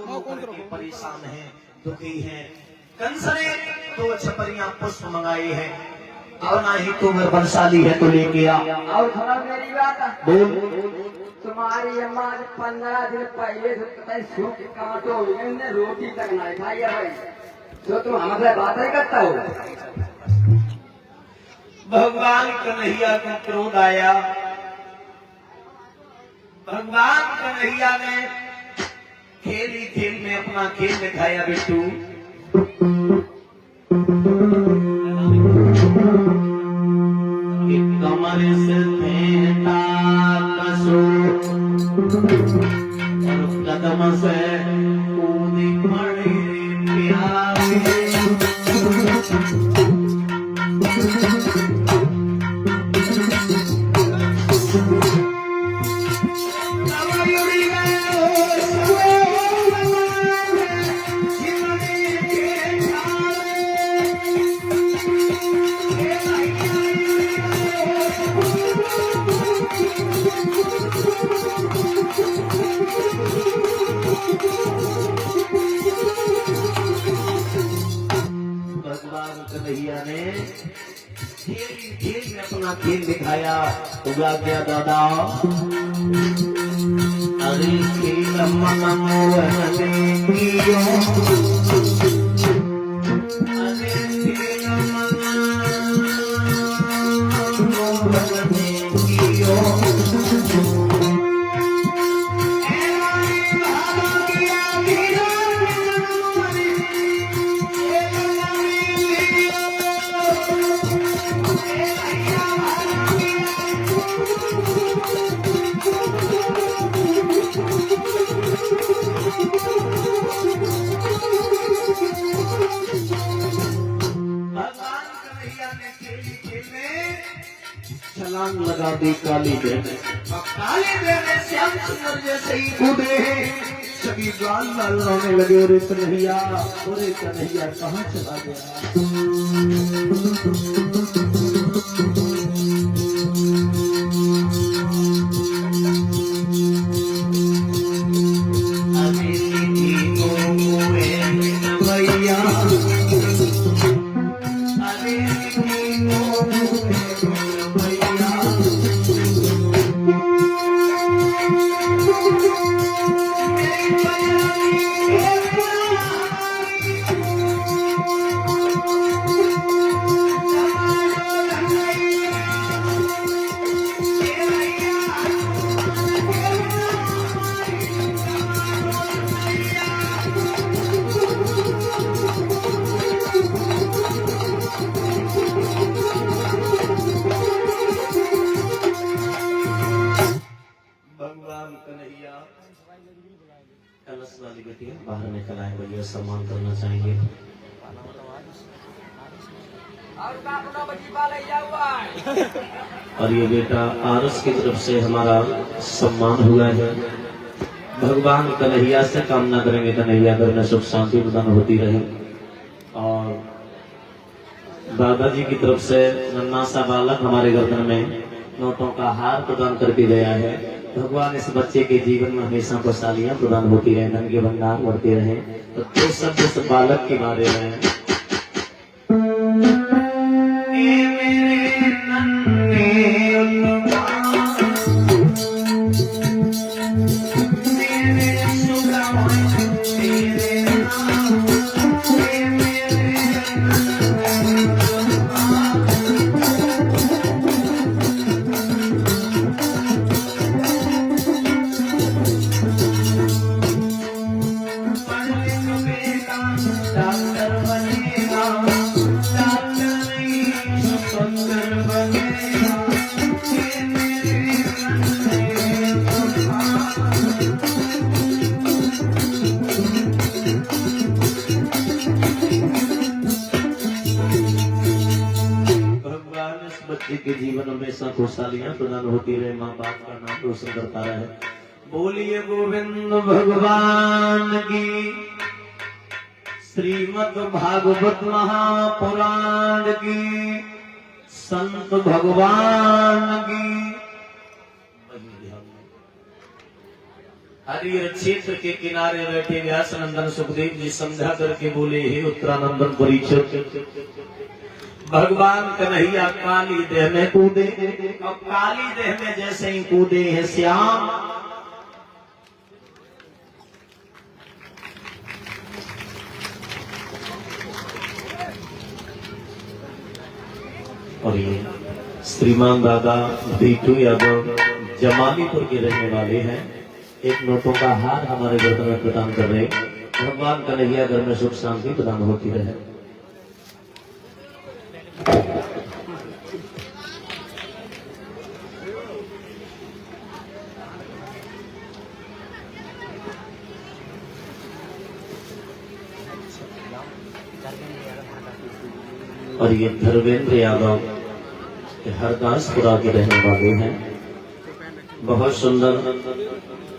होकर के परेशान हैं, दुखी हैं। कंस ने 2 छपरियां पुष्प मंगाए हैं और ना ही तू बलशाली है तो लेके आ। और सुनो मेरी बात, बोल। तुम्हारी अम्मा आज 15 दिन पहले से पता है सूख कांटो ने रोटी तक नहीं खाई है भाई, तो तुम हमसे बात ही करता हो। भगवान कन्हैया को क्रोध आया। भगवान कन्हैया ने खेल ही खेल में अपना खेल दिखाया। बिट्टू कमर से फेंटा कसो और कदम से कूदी पड़ी प्यारी। कन्हैया ने खेल में अपना खेल दिखाया। उगा गया दादा। अरे खेल मन मोहन देखियो, अरे खेल मन मोहन देखियो। छलांग लगा दी काली बेने, काली बेने श्याम सुंदर जैसे ही कूदे सभी बाल बाल रोने लगे। और कन्हैया कहाँ चला गया। कलश वाली बेटियां बाहर निकल आए, भैया सम्मान करना चाहेंगे। और ये बेटा आरस की तरफ से हमारा सम्मान हुआ है। भगवान कन्हैया से कामना करेंगे कन्हैया घर में सुख शांति प्रदान होती रहे। और दादाजी की तरफ से नन्हा सा बालक हमारे गर्दन में नोटों का हार प्रदान करके गया है। भगवान इस बच्चे के जीवन में हमेशा खुशहालियां प्रदान होती रहे, धन के भंडार बढ़ते रहे। तो सब इस बालक के बारे में के जीवन में हमेशा खुशहालियां प्रदान होती रहे, माँ बाप का नाम रोशन करता रहे। बोलिए गोविंद भगवान की, श्रीमद् भागवत महापुराण की, संत भगवान की। हरिहर क्षेत्र के किनारे बैठे व्यास नंदन सुखदेव जी समझा करके बोले, हे उत्तरानंदन परीक्षित, भगवान कन्हैया काली देह में कूदे, अब काली देह में जैसे ही कूदे हैं श्याम, और ये श्रीमान दादा बीटू यादव जमालीपुर के रहने वाले हैं। एक नोटों का हार हमारे गर्दन में प्रदान कर रहे। भगवान कन्हैया घर में सुख शांति प्रदान होती रहे। और ये धर्मेंद्र यादव हरदासपुरा के रहने वाले हैं। बहुत सुंदर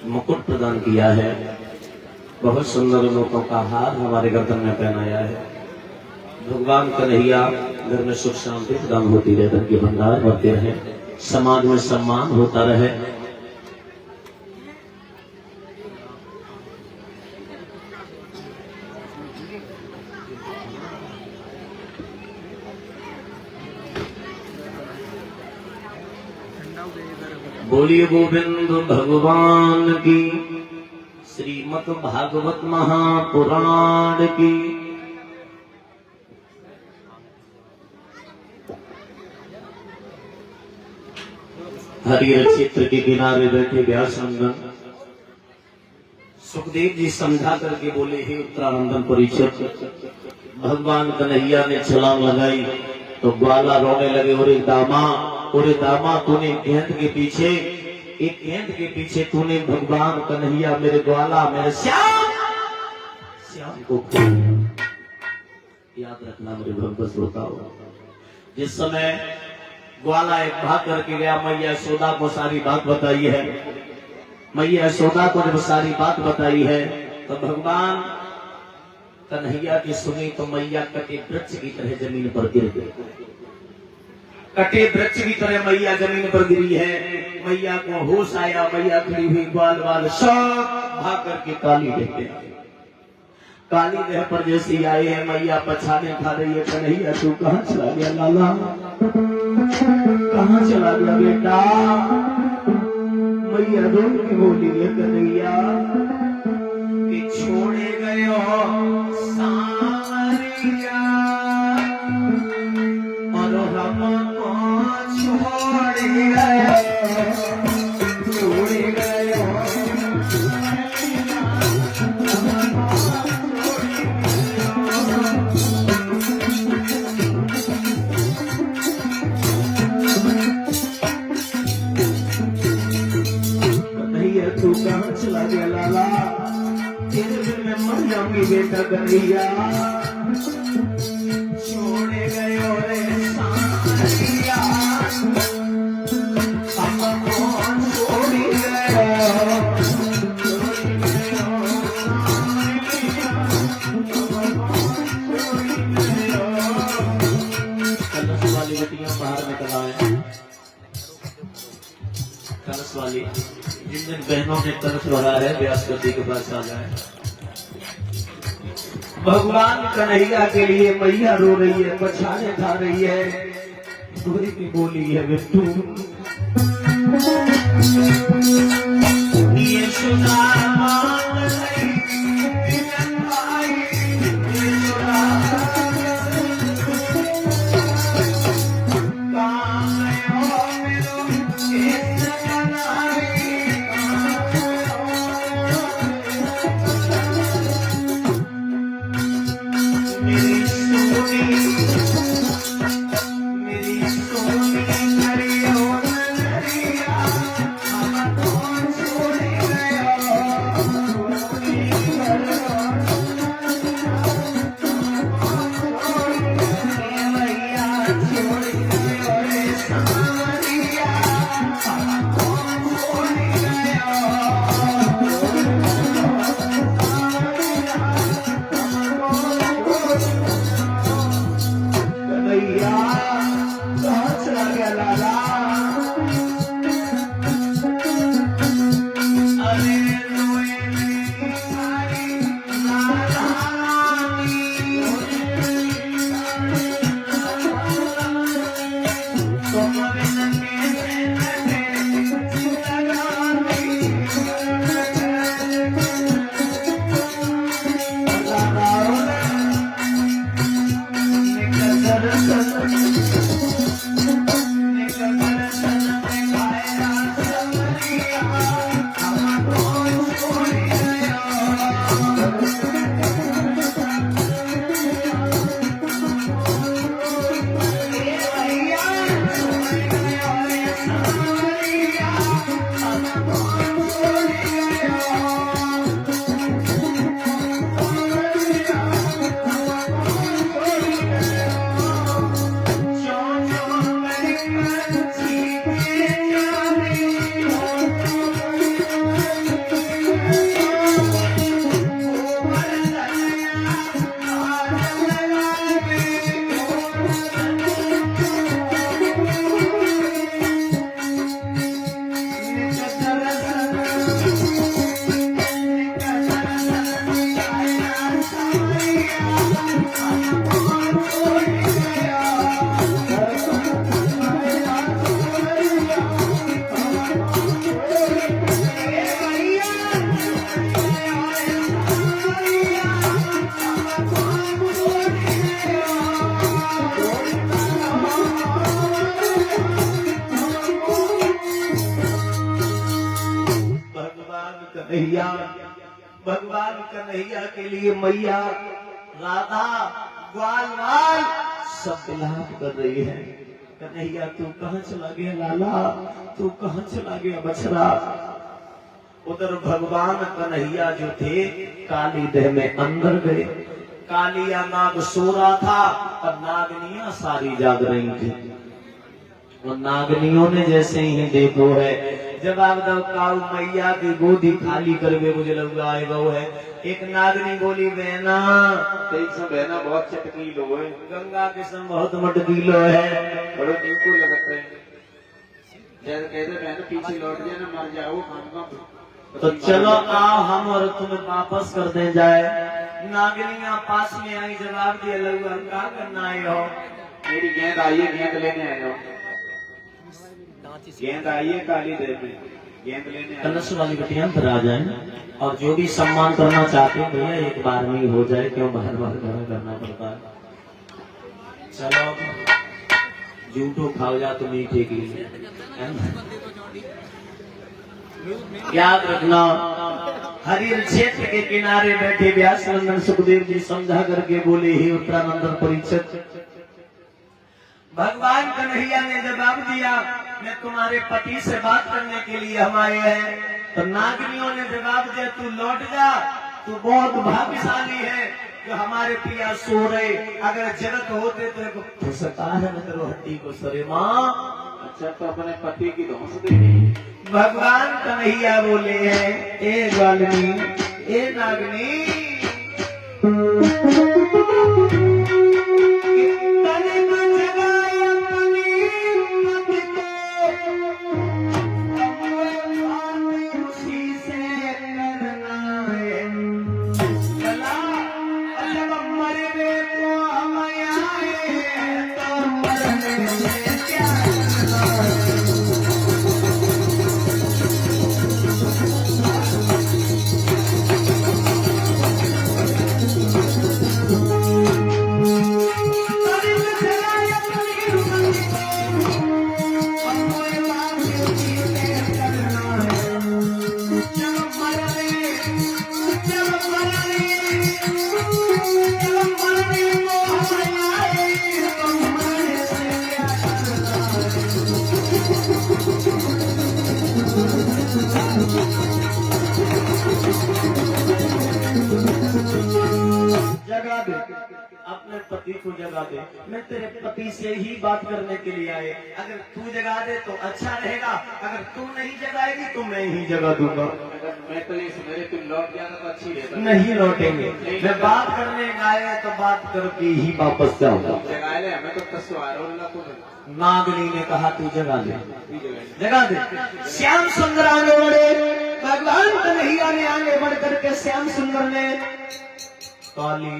मुकुट प्रदान किया है, बहुत सुंदर नोटों का हार हमारे गर्दन में पहनाया है। भगवान कन्हैया घर में सुख शांति प्रदान होती रहे, धन के भंडार बढ़ते रहे, समाज में सम्मान होता रहे। बोलिए गोविंद भगवान की, श्रीमद् भागवत महापुराण की। हरिहर क्षेत्र के किनारे बैठे व्यास नंदन सुखदेव जी समझा करके बोले, हे उत्तरानंदन परीक्षित, भगवान कन्हैया ने छलांग लगाई तो ग्वाला रोने लगे, और दामा तूने गेंद के पीछे तूने भगवान कन्हैया मेरे ग्वाला मेरे श्याम को याद रखना मेरे भक्त श्रोताओ। जिस समय ग्वाला एक भाग करके गया, मैया यशोदा को सारी बात बताई है। मैया यशोदा को जब सारी बात बताई है तो भगवान कन्हैया की सुनी तो मैया कटे वृक्ष की तरह जमीन पर गिर गई। कटे वृक्ष की तरह मैया जमीन पर गिरी है। मैया को होश आया, मैया खड़ी हुई, ग्वाल सब भाग करके काली देह पे आए। काली देह पर जैसे आए हैं, मैया पछाने खा रही है, कन्हैया तू कहाँ चला गया लाला, कहाँ चला गया बेटा। मैया रो के बोली है कन्हैया कि छोड़े गए सावरिया और हमको छोड़ गए, छोड़ गए तू कहाँ चला गया लाला, तेरे दिल में मर जाऊंगी बेटा कन्हैया। छोड़े गए रे सावरिया हमको छोड़ गए, कलश वाली बेटियां बाहर निकल आए। कलश वाली जिन जिन बहनों ने कलश भरा है बृहस्पति के पास आ जाए। भगवान कन्हैया के लिए मैया रो रही है, पछाने खा रही है, दूरी की बोली है बिट्टू ये सुना कन्हैया भगवान कन्हैया के लिए मैया राधा ग्वालवाल सब विलाप कर रही है। कन्हैया तू कहाँ चला गया लाला, तू कहाँ चला गया बछड़ा। उधर भगवान कन्हैया जो थे काली देह में अंदर गए। कालिया नाग सो रहा था और नागनियां सारी जाग रही थी। और नागनियों ने जैसे ही देखो है जवाब दो काऊ मैया की गोदी खाली करके मुझे लगा आएगा वो है। एक नागनी बोली बहना बहना बहुत चटकीलो है, गंगा के संग बहुत मटकीलो है। बड़ो नींद को लगता है। जैसे कहते बहन पीछे लौट जाए ना मर जाओ खान तो चलो आओ हम और तुम्हें वापस कर दे जाए। नागनियां पास में आई जवाब दिया लघु हम क्या करना आए हो। मेरी गेंद आई है, गेंद लेने आए हो। गेंद आई है काली देव में, गेंद लेने आए हो। कलश वाली बेटियां अंदर आ जाए और जो भी सम्मान करना चाहते हैं भैया एक बार में ही हो जाए, क्यों बार बार करना पड़ता है। चलो जूठो खाओ जा तो मीठे के लिए याद रखना। हरिहर क्षेत्र के किनारे बैठे व्यास नंदन सुखदेव जी समझा करके बोले ही उत्तरानंदन परीक्षित। भगवान कन्हैया ने जवाब दिया मैं तुम्हारे पति से बात करने के लिए हम आए हैं। तो नागनियों ने जवाब दिया तू लौट जा, तू बहुत भाग्यशाली है जो हमारे पिया सो रहे। अगर जगत होते तो सकता है न करो हड्डी को सरे माँ। अच्छा तो अपने पति की धौंस देनी। भगवान कन्हैया बोले हैं ए ग्वालिनी ए नागनी जगा दे अपने पति को जगा दे। मैं तेरे पति से ही बात करने के लिए आए। अगर तू जगा दे तो अच्छा रहेगा, अगर तू नहीं जगाएगी तो मैं ही जगा दूंगा। अगर मैं तो ये मेरे तुम लौट जाना तो अच्छी रहता। नहीं लौटेंगे, मैं बात करने आए तो बात करके ही वापस जाऊंगा। जगा ले हमें तो तस्वारों को। नागनी ने कहा तू जगा दे, जगा दे। श्याम सुंदर आगे बढ़े। भगवान कन्हैया ने आगे बढ़ करके श्याम सुंदर ने काली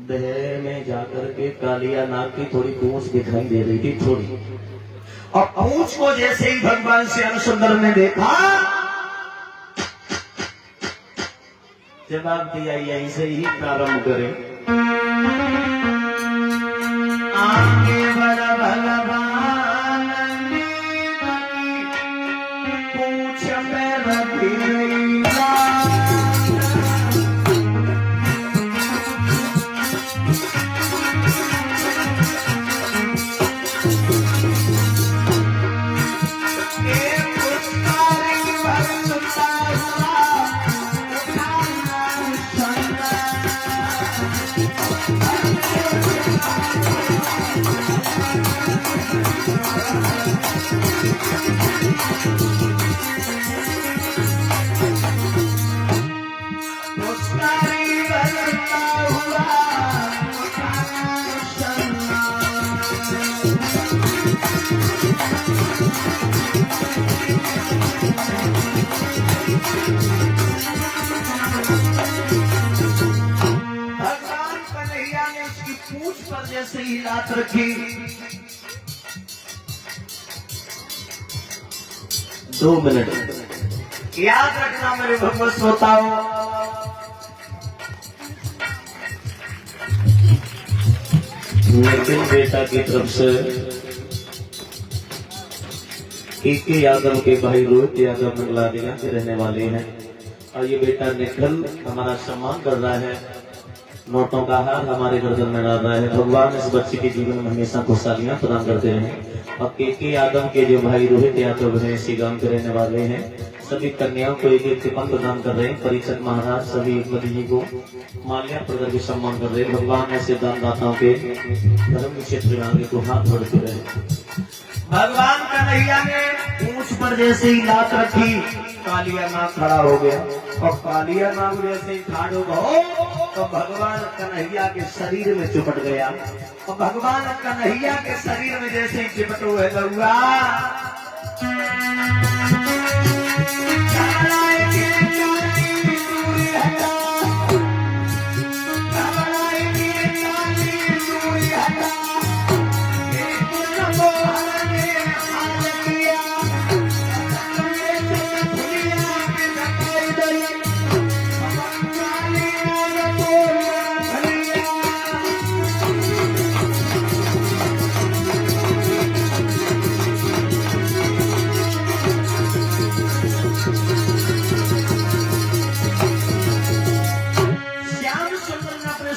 देह में जाकर के कालिया नाग की थोड़ी पूंछ दिखाई दे रही थी थोड़ी। और पूंछ को जैसे ही भगवान श्याम सुंदर ने देखा जवाब दिया यहीं से ही प्रारंभ करें। आगे बढ़ भगवान पूछ में रखी जैसे ही लात रखी 2 मिनट याद रखना मेरे भगवत श्रोताओं। लेकिन बेटा की तरफ से के यादव के भाई रोहित यादव मंगलादिया के रहने वाले हैं। और ये बेटा निखिल हमारा सम्मान कर रहा है, नोटों का हार हमारे गर्दन में डाल रहा है। भगवान इस बच्चे के जीवन में हमेशा खुशहालियां प्रदान करते रहे। और के यादव के जो भाई रोहित यादव है इसी गांव के रहने वाले हैं, सभी कन्याओं को एक एक टिफन प्रदान कर रहे हैं। परीक्षक महाराज सभी पति जी को माल्या प्रदान के सम्मान कर रहे हैं। भगवान ऐसे दानदाताओं के धर्म के क्षेत्र में आगे को हाथ बढ़ते रहे। भगवान कन्हैया ने पूंछ पर जैसे ही लात रखी, कालिया नाग खड़ा हो गया। और कालिया नाग जैसे ही ठाड़ हो तो भगवान कन्हैया के शरीर में चिपट गया। और भगवान कन्हैया के शरीर में जैसे ही चिपट हुए लहुआ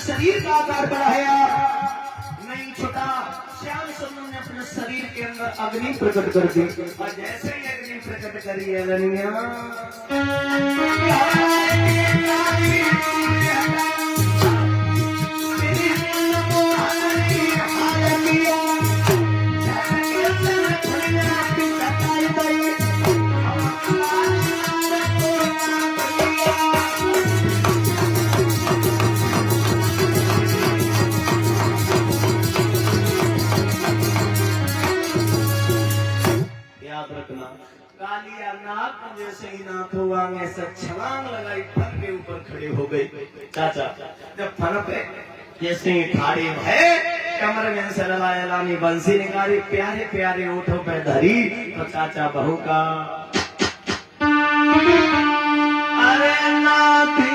शरीर का आकार बढ़ाया, नहीं छोटा। श्याम सुंदर ने अपने शरीर के अंदर अग्नि प्रकट कर दी। और जैसे ही अग्नि प्रकट करी है कालिया नाग जैसे ही नाथ हुआ से छलांग लगाई, फन के ऊपर खड़े हो गए। चाचा जब फन पे जैसे ही ठाड़े है, कमर में से लानी बंसी निकाली, प्यारे प्यारे ओठों पे धरी। तो चाचा बहू का अरे नाथी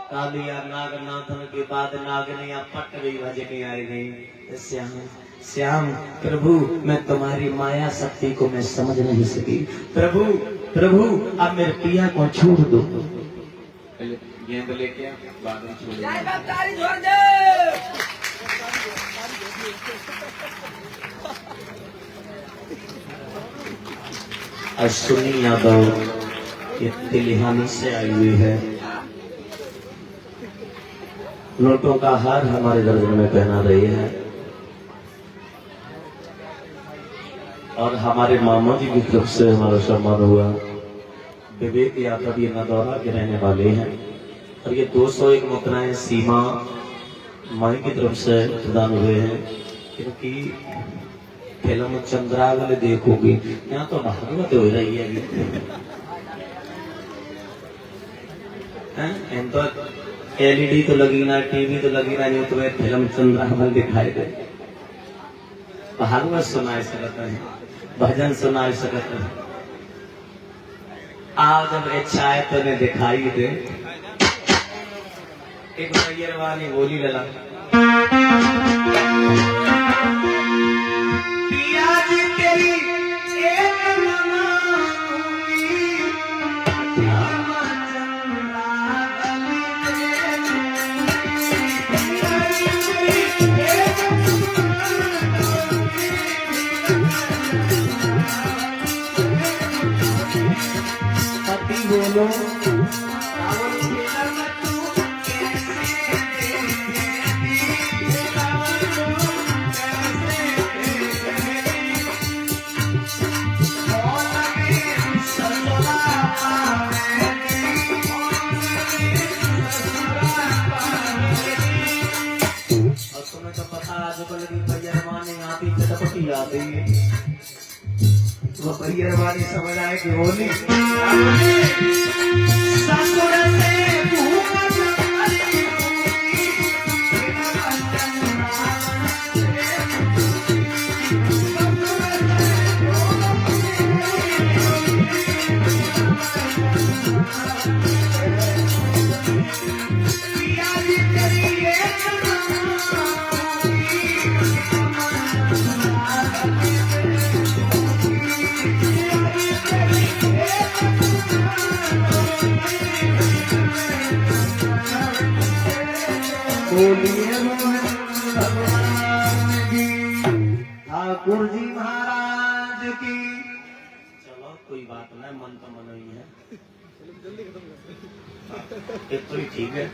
कालिया नागनाथन के बाद नागनिया पट गई, भज के आई गई। श्याम श्याम प्रभु मैं तुम्हारी माया शक्ति को मैं समझ नहीं सकी। प्रभु प्रभु अब मेरे पिया को छोड़ दो। गेंद लेके बाद में छोड़ अश्विनी यादव ये तिलिहानी से आई हुई है। नोटों का हार हमारे गर्दन में पहना रही है। और हमारे मामा जी की तरफ से हमारा सम्मान हुआ। विवेक यादव ये नदौरा के रहने वाले हैं। और ये 201 मुद्राएं सीमा माई की तरफ से प्रदान हुए हैं। क्योंकि फिल्म चंद्रावल देखोगी यहाँ तो भागवत हो रही है। तो LED तो लगी ना, टीवी तो लगी ना, नहीं तो फिल्म चंद्रावल दिखाई दे। भागवत सुनाए सकत है, भजन सुनाए सकत है। आज जब इच्छाए तो ने दिखाई दे। एक भैरवानी बोली लला, पिया जी तेरी एक बोलो वो भैरवानी समझ आए कि होली ससुर से ठाकुर जी महाराज की। चलो कोई बात नहीं, मन तो मन ही है, तो ही ठीक है।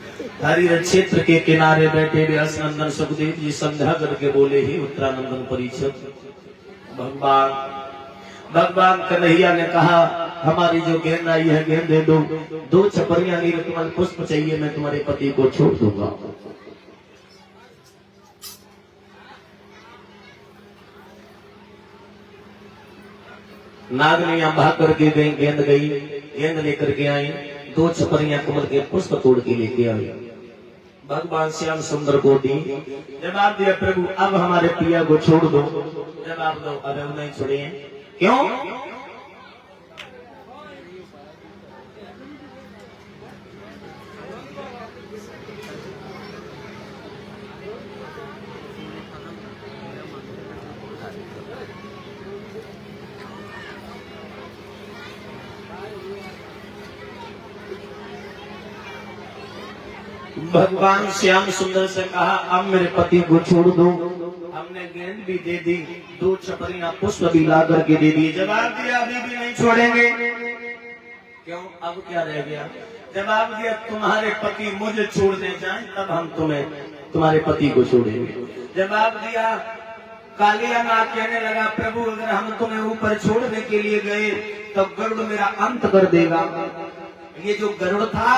हरिहर क्षेत्र के किनारे बैठे व्यास नंदन सुखदेव जी संध्या करके बोले ही उत्तरानंदन परिषद। भगवान कन्हैया ने कहा हमारी जो गेंद आई है गेंद दे दो, 2 छपरियां नीलकमल पुष्प चाहिए, मैं तुम्हारे पति को छोड़ दूंगा। नागनिया भाग करके गई, गेंद लेकर के आई, 2 छपरियां कमल के पुष्प तोड़ के लेके आई, भगवान श्याम सुंदर को दी। जवाब दिया प्रभु अब हमारे पिया को छोड़ दो। जवाब दो अरे नहीं छोड़े, क्यों? भगवान श्याम सुंदर से कहा अब मेरे पति को छोड़ दो। हमने गेंद भी दे दी, 2 छपरियां पुष्प भी ला करके दे दी। जवाब दिया अभी भी नहीं छोड़ेंगे, क्यों? अब क्या रह गया? जवाब दिया तुम्हारे पति मुझे छोड़ने जाए तब हम तुम्हारे पति को छोड़ेंगे। जवाब दिया कालिया नाग कहने लगा प्रभु अगर हम तुम्हें ऊपर छोड़ने के लिए गए तो गरुड़ मेरा अंत कर देगा। ये जो गरुड़ था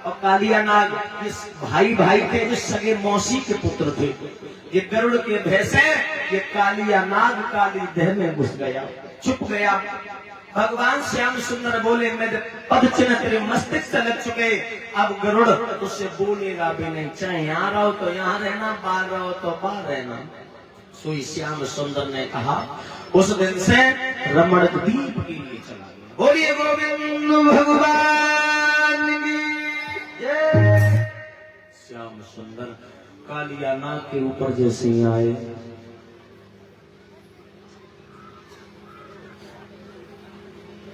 और कालिया नाग इस भाई थे, जो सगे मौसी के पुत्र थे। ये गरुड़ के भय से ये कालिया नाग काली देह में घुस गया, छुप गया। भगवान श्याम सुंदर बोले मेरे पद चिन्ह तेरे मस्तिष्क से लग चुके, अब गरुड़ तुझसे बोलेगा भी नहीं, चाहे यहाँ रहो तो यहाँ रहना, बाहर रहो तो बाहर रहना। सोई श्याम सुंदर ने कहा उस दिन से रमण द्वीप के लिए चला गया। बोलिए गोविंद भगवान की जय। श्याम सुंदर कालिया नाग के ऊपर जैसे ही आए,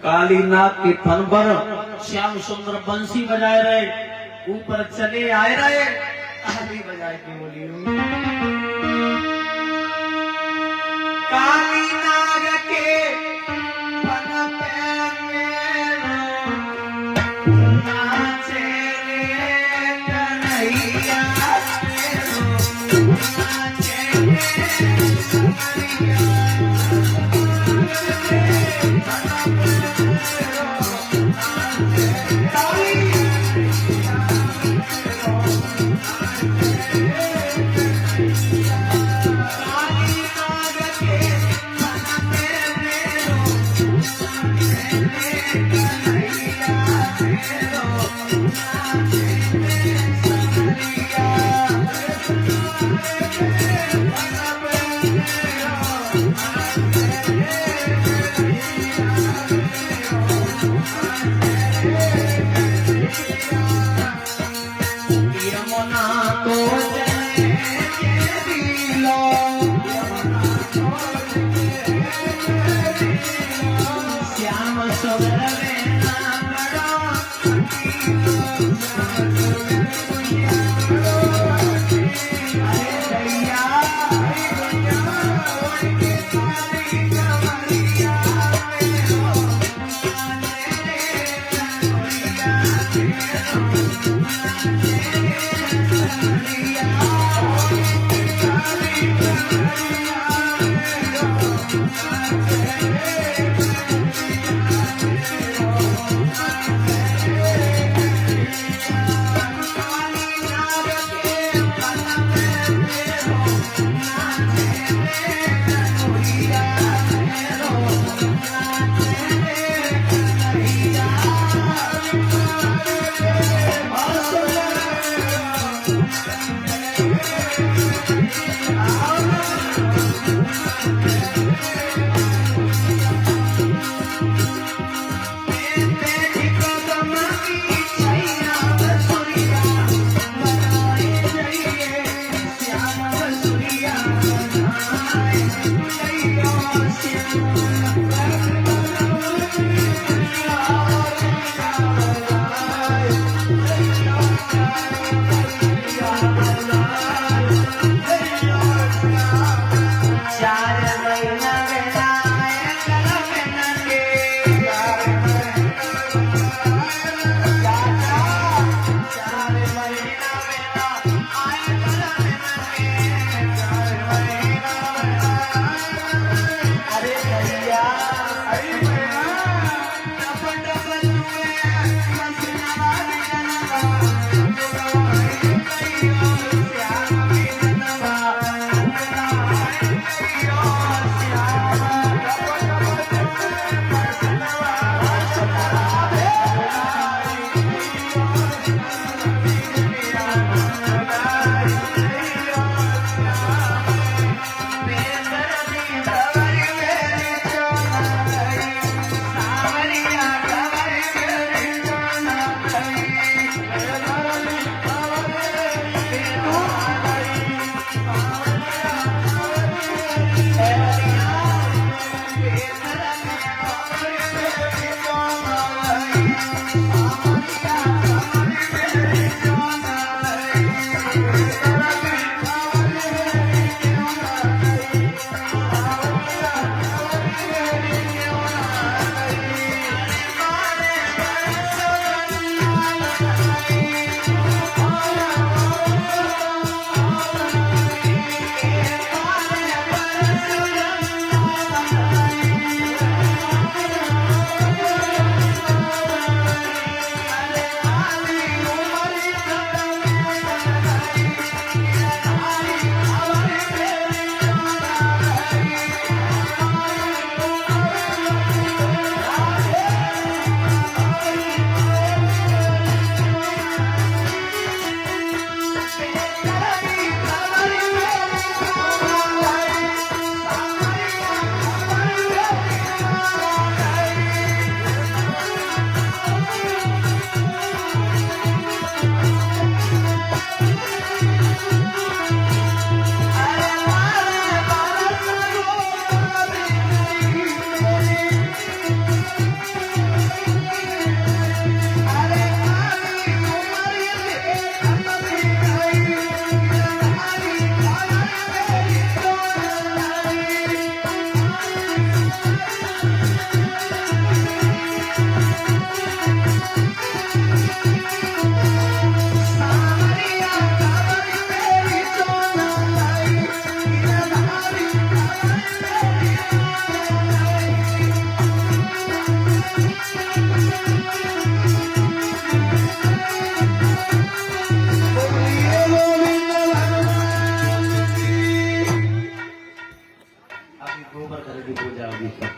काली नाग के फन पर श्याम सुंदर बंसी बजाए रहे, ऊपर चले आए रहे, ताली बजाए के बोली काली नाग के फन पे नाचे रे कन्हैया, नाचे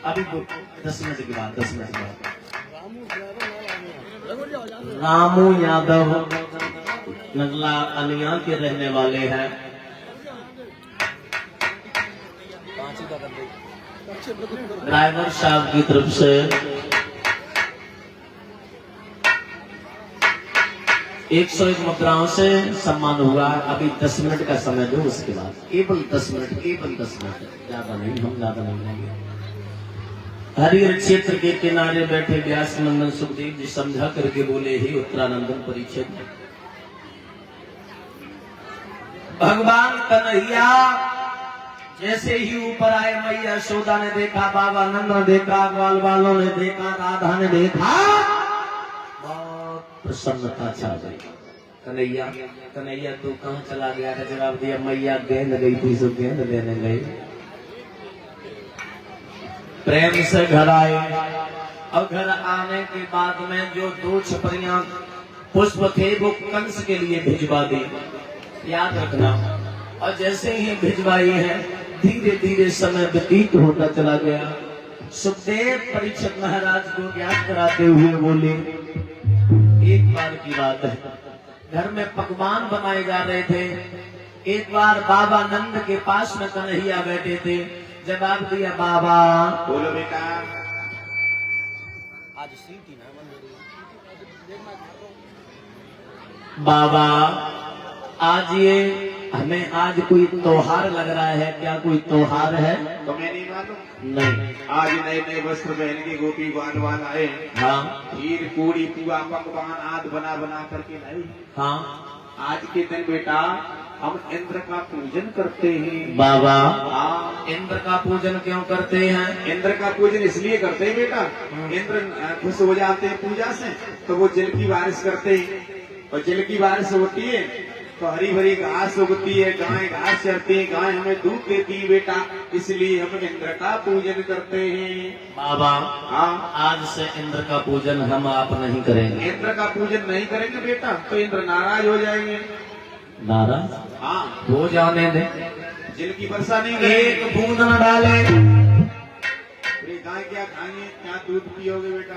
अभी 10 मिनट के बाद रामू यादव नगला अनिया के रहने वाले हैं। ड्राइवर साहब की तरफ से 101 मुद्राओं से सम्मान हुआ। अभी 10 मिनट का समय दो, उसके बाद केवल 10 मिनट, केवल 10 मिनट, ज्यादा नहीं, हम ज्यादा नहीं लेंगे। हरिहर क्षेत्र के किनारे बैठे व्यास नंदन सुखदेव जी समझा करके बोले, ही उत्तरानंदन परीक्षित, भगवान कन्हैया जैसे ही ऊपर आए, मैया यशोदा ने देखा, बाबा नंद ने देखा, ग्वाल वालों ने देखा, राधा ने देखा, बहुत प्रसन्नता छा गई। कन्हैया कन्हैया तू कहाँ चला गया था? जवाब दिया, मैया गेंद गई थी सो गेंद लेने गई। प्रेम से घर आए और घर आने के बाद में जो 2 छपरियां पुष्प थे वो कंस के लिए भिजवा दी, याद रखना। और जैसे ही भिजवाई है, धीरे धीरे समय व्यतीत होता चला गया। सुखदेव परीक्षित महाराज को ज्ञात कराते हुए बोले, एक बार की बात है, घर में पकवान बनाए जा रहे थे। एक बार बाबा नंद के पास में कन्हैया बैठे थे। जवाब दिया, बाबा बोलो बेटा। आज सीटी ना बाबा, आज ये हमें आज कोई त्योहार लग रहा है, क्या कोई त्योहार है? तुम्हें नहीं मालूम? नहीं। आज नए नए वस्त्र पहन के गोपी ग्वाल आए। हाँ खीर पूरी पुआ पकवान आदि बना बना करके लाई। हाँ। आज के दिन बेटा हम इंद्र का पूजन करते हैं। बाबा, हाँ, इंद्र का पूजन क्यों करते हैं? इंद्र का पूजन इसलिए करते हैं बेटा, इंद्र खुश हो जाते हैं पूजा से, तो वो जल की बारिश करते हैं। और जल की बारिश होती है तो हरी भरी घास उगती है, गाय घास चरती है, गाय हमें दूध देती है बेटा, इसलिए हम इंद्र का पूजन करते हैं। बाबा, हाँ, आज से इंद्र का पूजन हम आप नहीं करेंगे। इंद्र का पूजन नहीं करेंगे बेटा तो इंद्र नाराज हो जाएंगे। नाराज हाँ, हो जाने दे, जल की वर्षा नहीं एक करेंगे। बूंद न डाले। अरे गाय क्या खाएंगे, क्या दूध पियोगे बेटा?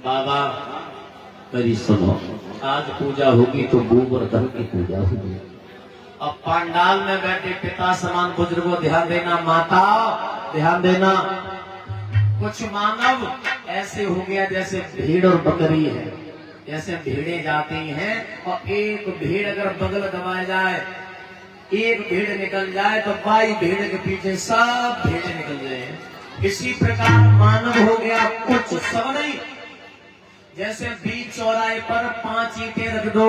बाबा मेरी सुनो, आज पूजा होगी तो गोवर्धन की पूजा होगी। अब पंडाल में बैठे पिता समान बुजुर्गों ध्यान देना, माता ध्यान देना। कुछ मानव ऐसे हो गया जैसे भीड़ और बकरी है। जैसे भीड़ें जाती हैं और एक भीड़ अगर बगल दबाया जाए, एक भीड़ निकल जाए तो 22 भीड़ के पीछे सब भीड़ें निकल जाए। इसी प्रकार मानव हो गया, कुछ सब नहीं। जैसे बीच चौराहे पर 5 ईंटें रख दो,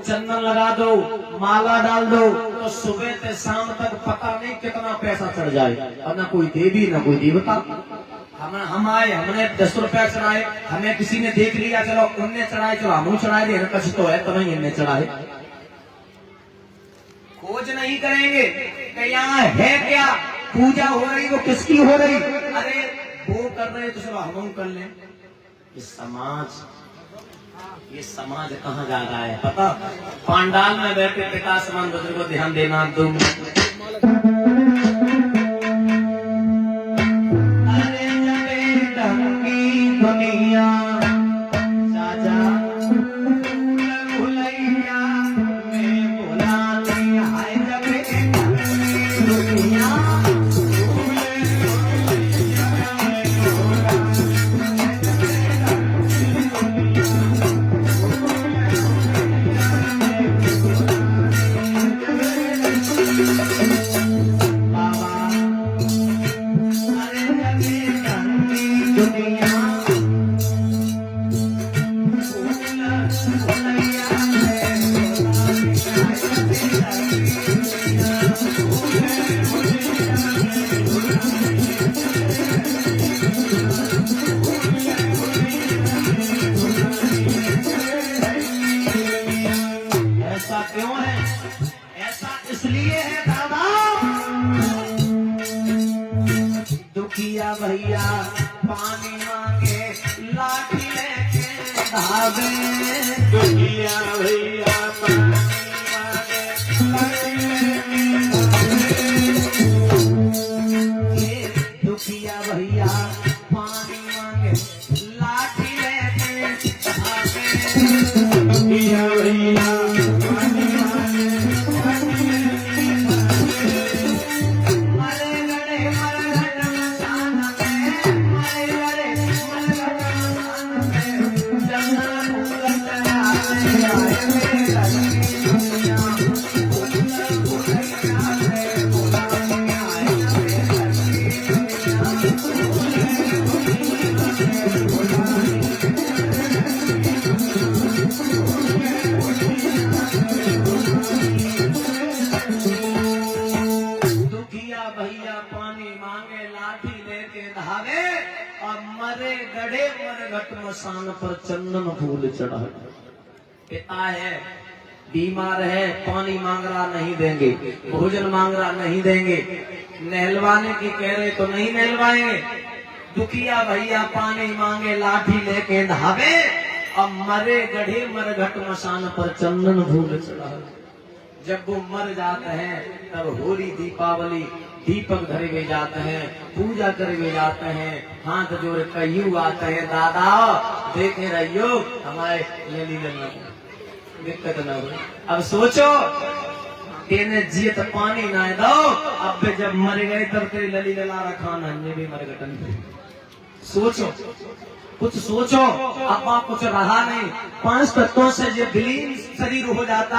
चंदन लगा दो, माला डाल दो, तो सुबह से शाम तक पता नहीं कितना पैसा चढ़ जाए। और न कोई देवी न कोई देवता। हम आए, हमने 10 रुपया चढ़ाए, हमें किसी ने देख लिया, चलो उनने चढ़ाए, चलो हम चढ़ाए दे, कछ तो है तो नहीं इनने चढ़ाए। खोज नहीं करेंगे कि यहाँ है क्या, पूजा हो रही वो किसकी हो रही। अरे वो कर रहे तो चलो हम कर लें। ये समाज कहाँ जा रहा है पता? पंडाल में बैठे पिता समान बुजुर्ग को ध्यान देना। तुम अरे जबे ढंगी दुनिया चाचा भुलैया में भुलानी, हाय जबे ढंगी दुनिया। ऐसा क्यों है? ऐसा इसलिए है दादा, दुखिया भैया पानी मांगे लाठी लेके भागे। दुखिया भैया पानी मांगे लाठी लेके भागे। दुखिया भैया पानी मांगे लाठी लेके भागे। दुखिया भैया मरघट मसान पर चंदन फूल चढ़ा। पिता है, बीमार है, पानी मांग रहा नहीं देंगे, भोजन मांग रहा नहीं देंगे, नहलवाने की कह रहे तो नहीं नहलवाएंगे। दुखिया भैया पानी मांगे लाठी लेके धावे, अब मरे गढ़े मरघट मसान पर चंदन फूल चढ़ा। जब वो मर जाते हैं तब होली दीपावली दीपक धरे हुए जाते हैं, पूजा करे हुए जाते हैं, हाथ जोड़ कयू आते हैं, दादा देखे रहियो हमारे लेली लेना दिक्कत न हो। अब सोचो तेने जियत पानी ना दो, अब जब मर गए तब तेरी लली लला रखा नन्हे भी मर गटन। सोचो कुछ सोचो, अब कुछ रहा नहीं, 5 तत्वों से ये विलीन शरीर हो जाता,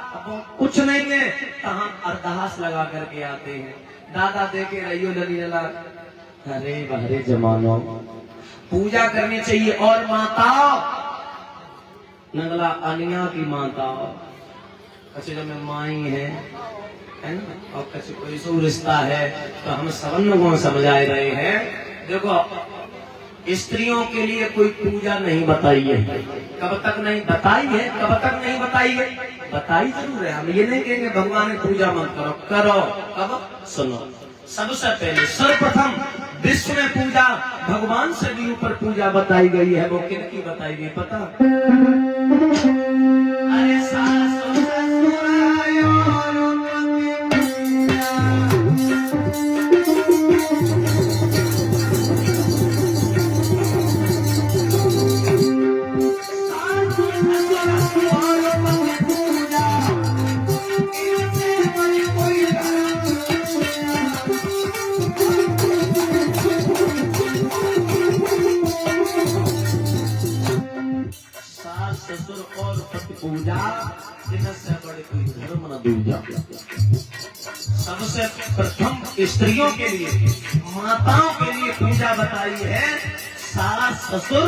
अब कुछ नहीं है, कहाँ अरदास लगा करके आते हैं, दादा देखे रहियो लली लला। अरे बहरे जमानो पूजा करनी चाहिए। और माता नगला अनिया की माता कचरे में माई है ना, और कच कोई सो रिश्ता है तो हम सबन को समझाए रहे हैं। देखो स्त्रियों के लिए कोई पूजा नहीं बताई है, कब तक नहीं बताई है, कब तक नहीं बताई है, बताई जरूर है। हम ये नहीं कहेंगे भगवान की पूजा मत करो, करो। कब? सुनो, सबसे पहले सर्वप्रथम विश्व में पूजा भगवान से भी ऊपर पूजा बताई गई है। वो किनकी बताई गई पता? अरे सास ससुर और पति पूजा इनसे बड़े कोई धर्म न दूजा। सबसे प्रथम स्त्रियों के लिए, माताओं के लिए पूजा बताई है सास ससुर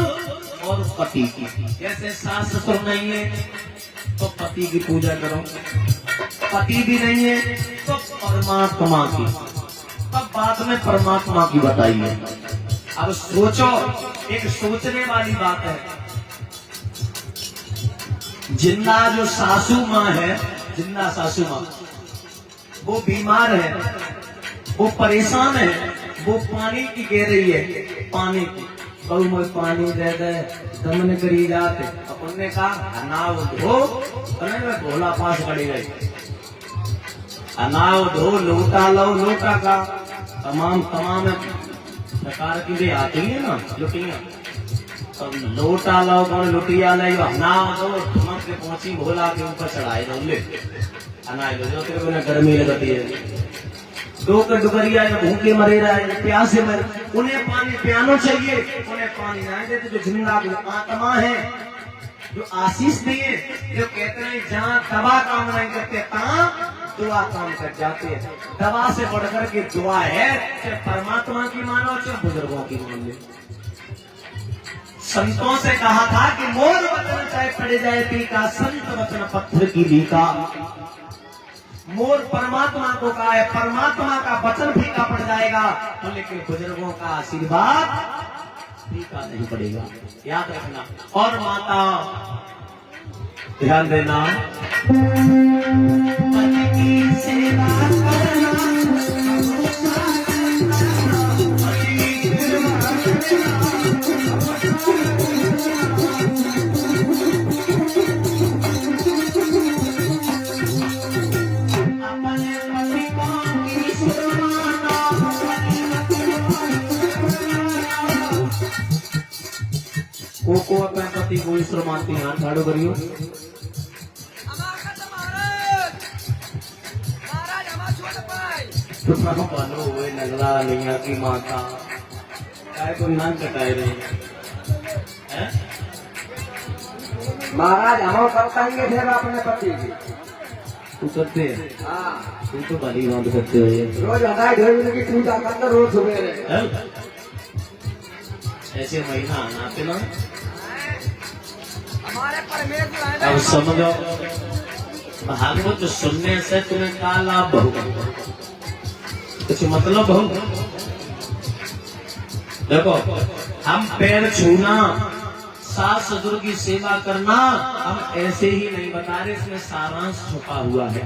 और पति की। जैसे सास ससुर नहीं है तो पति की पूजा करो, पति भी नहीं है तो परमात्मा की। तब बाद में परमात्मा की बताई है। अब सोचो, एक सोचने वाली बात है, जिंदा जो सासू माँ है, जिंदा सासू माँ, वो बीमार है, वो परेशान है, वो पानी की कह रही है, पानी की बहु में पानी दे दे, दमन करी जाते। अपन ने कहा नाव धो, में भोला पास पड़ी गई, नाव धो लोटा लो, लोटा का तमाम प्रकार की भी आती है ना लुटिया, लोटा लो कौन लुटिया ले नाव दो, तुमक के पहुंची भोला के ऊपर चढ़ाए दो, ले अनाज लो जो तेरे को गर्मी लगती है। दो के डुगरिया भूखे मरे रहे, प्यासे मरे, उन्हें पानी पियानो चाहिए, उन्हें पानी ना देते। जो जिंदा आत्मा है, जो आशीष दिए, जो कहते हैं जहाँ दवा काम नहीं करते तहाँ दुआ काम कर जाते हैं। दवा से बढ़कर के दुआ है, चाहे परमात्मा की मानो चाहे बुजुर्गों की मान लो। संतों से कहा था कि मोर वचन चाहे पड़ जाए पीका, संत वचन पत्थर की लीका। मोर परमात्मा को कहा है, परमात्मा का वचन फीका पड़ जाएगा तो, लेकिन बुजुर्गों का आशीर्वाद फीका नहीं पड़ेगा, याद रखना। और माता ध्यान देना, पति की सेवा करना, को अपने पति को ईश्वर मानती हैं, ठाड़ो करियो। तो पालो हुए नगला लिंगा की माता काय को नाम कटाए रहे हैं। महाराज हम बताएंगे फिर अपने पति की। तू करते है? हाँ, तू तो भली बात करते हो ये। रोज हटाए ढोल की पूजा करते रोज सुबह। ऐसे महीना आते ना, हमारे परमेश्वर अब समझो भागवत सुनने से तुम्हें क्या लाभ होगा, कुछ मतलब हो। देखो हम पैर छूना, सास ससुर की सेवा करना हम ऐसे ही नहीं बता रहे, इसमें सारांश छुपा हुआ है।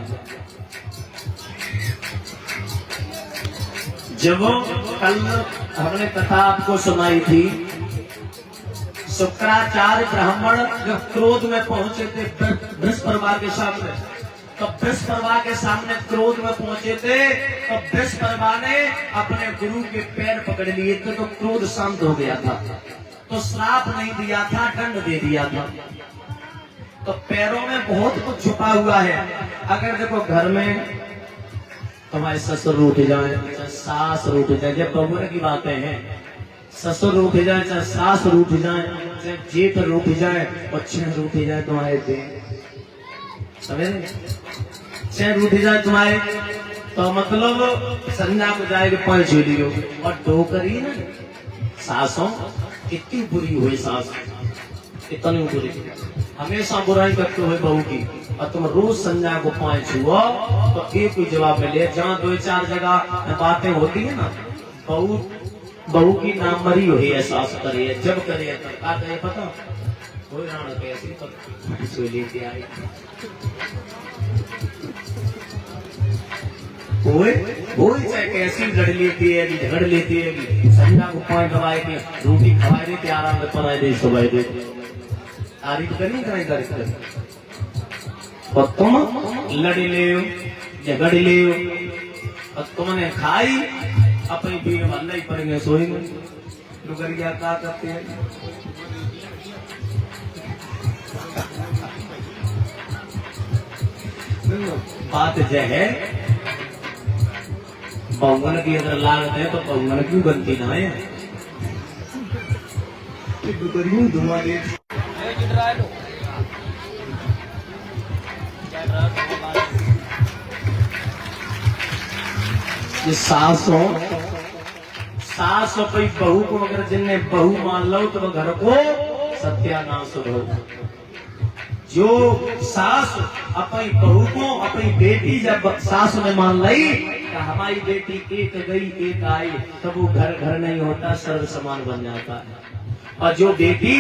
जब कल हमने कथा आपको सुनाई थी, शुक्राचार्य ब्राह्मण जब क्रोध में पहुंचे थे बृहस्पति के सामने, तो बृहस्पति के सामने क्रोध में पहुंचे थे, तो बृहस्पति ने अपने गुरु के पैर पकड़ लिए थे, तो क्रोध शांत हो गया था। तो श्राप नहीं दिया था, दंड दे दिया था। तो पैरों में बहुत कुछ छुपा हुआ है। अगर देखो घर में तुम्हारे ससुर रूठ जाए, चाहे सास रूठ जाए, जब बबूर की बातें हैं, ससुर रूठ जाए, चाहे सास रूठ जाए, चाहे जेठ रूठ जाए और छह रूठ जाए तुम्हारे दिन, समझे? छह रूठ जाए तुम्हारे, तो मतलब संज्ञा को जाएगी 5 लियो। और डोकरी ना सासों कितनी बुरी हुई, सास कितनी बुरी, हमेशा बुराई करते हुए बहू की, और तुम रोज संज्ञा को 5 छुओ तो एक ही जवाब मिले। जहाँ 2-4 जगह बातें होती है ना, बहू की नामरी हुई है, सास करे जब करे तब का करे पता कोई राण कैसी लेके आए, कोई चाहे कैसी लड़ लेती है, झगड़ लेती है, संज्ञा को 5 दवाई के रोटी खवाई देती, आराम से पढ़ाई दे, सुबह दे, तारीफ करनी करें। और तुम लड़ी ले झगड़ ले, और तुमने खाई अपनी बीन वाला ही पड़ेंगे, सोएंगे। डुगरिया क्या करते हैं, बात यह है, बहुगन की अगर लागत है तो बहुगन क्यों बनती ना है, डुगरियों धुआं दे। ये सास अपनी बहू को अगर जिनने बहू मान लो तो वो घर को सत्यानाश हो। जो सास अपनी बहू को, अपनी बेटी जब सास ने मान ली कि हमारी बेटी एक गई एक आई, तब वो घर घर नहीं होता, सर्व समान बन जाता है। और जो बेटी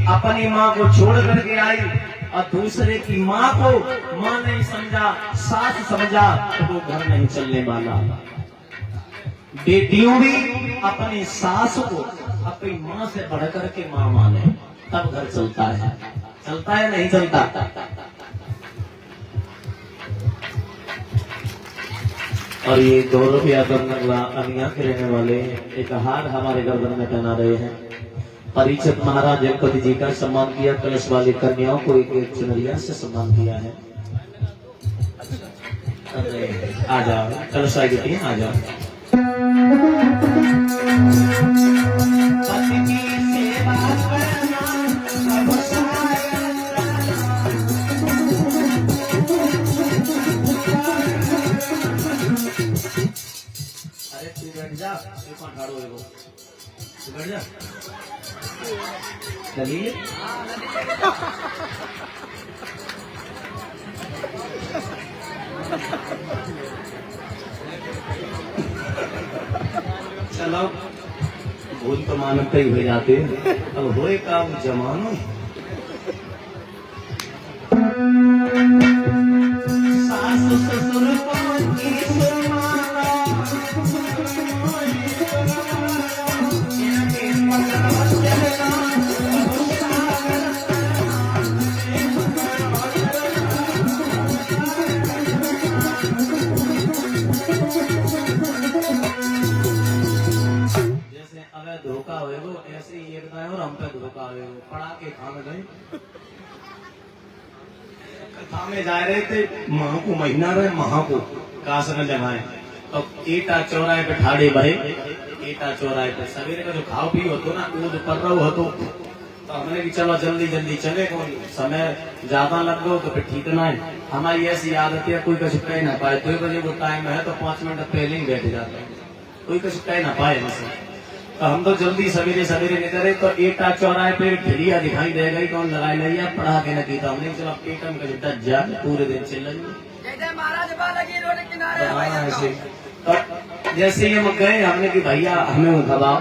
अपनी माँ को छोड़ करके आई और दूसरे की माँ को माँ नहीं समझा, सास समझा, तो वो घर नहीं चलने वाला। बेटियों भी अपनी सास को अपनी माँ से बढ़ करके माँ माने, तब घर चलता है। चलता है नहीं चलता? और ये गौरव यादव नगला अनिया के रहने वाले एक हार हमारे गर्दन में पहना रहे हैं। परीक्षित महाराज जगपति जी का सम्मान किया, कलश वाली कन्याओं को एक चुनरिया से सम्मान किया है। आ जाओ, कलश आ गई, आ जाओ। पति की सेवा करना अरे तू बैठ जा, ठाड़ो है वो, तू बैठ जा। चलिए चलो, भूल तो मानवता ही हो जाते हैं, अब होए काम जमानो। सास ससुर को धोखा हुए वो ऐसे ही एक और हम पे धोखा हुए वो पड़ा के खाने गए, कथा में जा रहे थे, माँ को महीना रहे, माँ को काश न जमाए, तो ईटा चौराहे पे ठाड़े बहे, ईटा चौराहे पे सवेरे का जो खाओ पी होतो ना, कूद पर रहो होतो, तो हमने कि चलो जल्दी जल्दी चले, कोई समय ज्यादा लग गो तो फिर ठीक ना है। हमारी ऐसी आदत है, कोई कुछ कह ना पाए, 2 बजे वो टाइम है तो 5 मिनट पहले ही बैठ जाते हैं, कोई कुछ कह ना पाए हमसे। तो हम तो जल्दी सवेरे सवेरे निकले, तो ईटा चौराहे पे ढिलिया दिखाई दे गई, कौन लगाई नहीं, पढ़ा के न की, हमने चलो पेटम का जुटा जा पूरे दिन चल रही। जैसे ही हम गए, हमने कि भैया हमें दबाओ,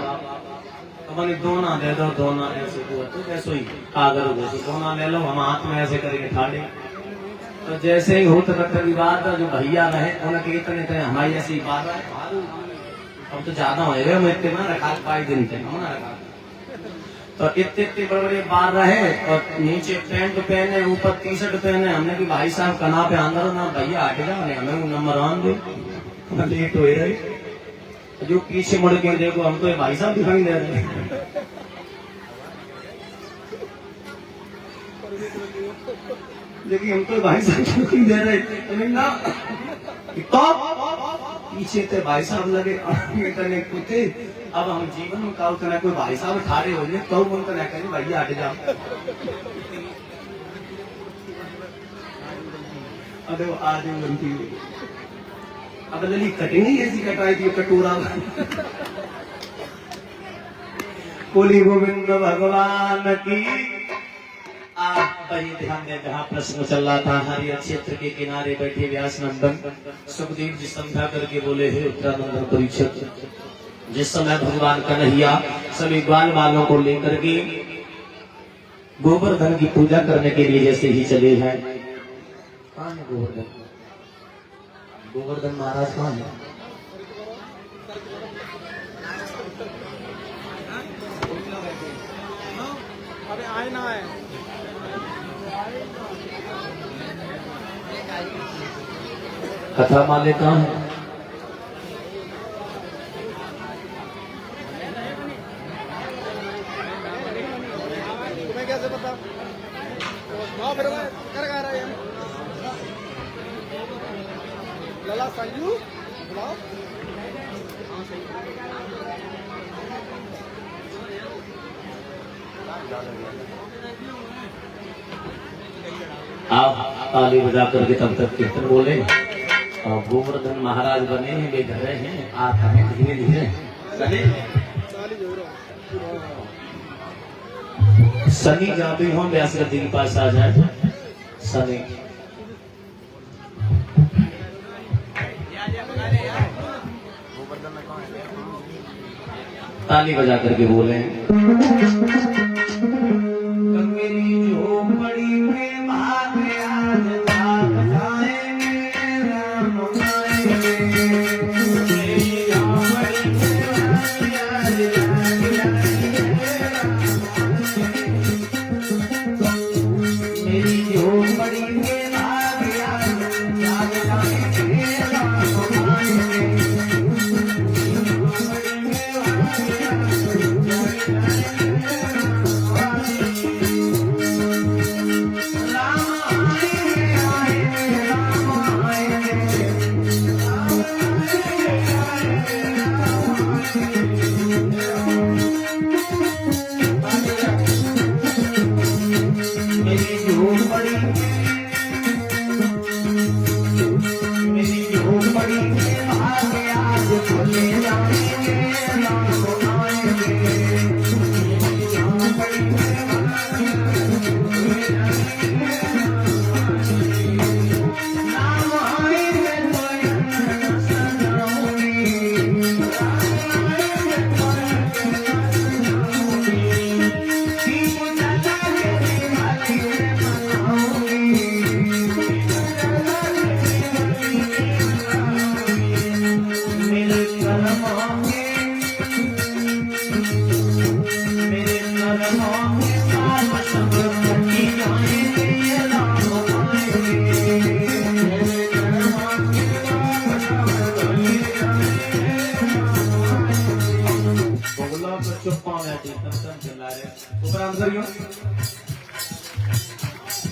तो तो मैंने दोना दे दो, दोना ऐसे हुआ तो जैसे ही कागर हो जैसे दोना ले लो, हम हाथ में ऐसे करके ठाड़े। तो जैसे ही होता रखने की बात जो भैया रहे उनके इतने थे हमारी ऐसी बात है, अब तो ज्यादा हो गए, मैं इतने ना रखा 5 दिन थे हम ना रखा। तो इतने बड़े बड़े बार रहे और नीचे पैंट पहने, ऊपर टी शर्ट पहने। हमने कि भाई साहब कना पे अंदर ना भैया हट जाओ, हमें नंबर आन दो, लेट हो रही। जो पीछे मुड़ के देखो हम तो भाई साहब दिखाई दे रहे हैं। देखिए हम तो भाई साहब दिखाई दे रहे ना, तो पीछे थे भाई साहब लगे कुछ। अब हम जीवन में का उतना कोई भाई साहब ठाड़े हो जाए तो बोलते ना करें भैया हट जाओ। अरे वो आज बनती हुई अब लली कटिंग ही ऐसी कटाई थी कटोरा। बोली गोविंद भगवान की। आप पर ध्यान दें, जहाँ प्रश्न चल रहा था हरियर क्षेत्र के किनारे बैठे व्यास नंदन सुखदेव जी समझा करके बोले हे उत्तरानंदन परीक्षक, जिस समय भगवान कन्हैया सभी ग्वाल वालों को लेकर के गोवर्धन की पूजा करने के लिए जैसे ही चले हैं। कहाँ है गोवर्धन? गोवर्धन महाराज कहाँ है? अरे आए ना आए। कथा माले कहाँ है? तुम्हें कैसे पता? फिर मैं कर रहा है लला संजू बुलाओ। आप ताली बजा करके तब तक कीर्तन बोले। और गोवर्धन महाराज बने हैं, वे घर हैं, आप हमें धीरे धीरे शनि जहाँ भी हो व्यास गद्दी के पास आ जाए। शनि ताली बजा करके बोले।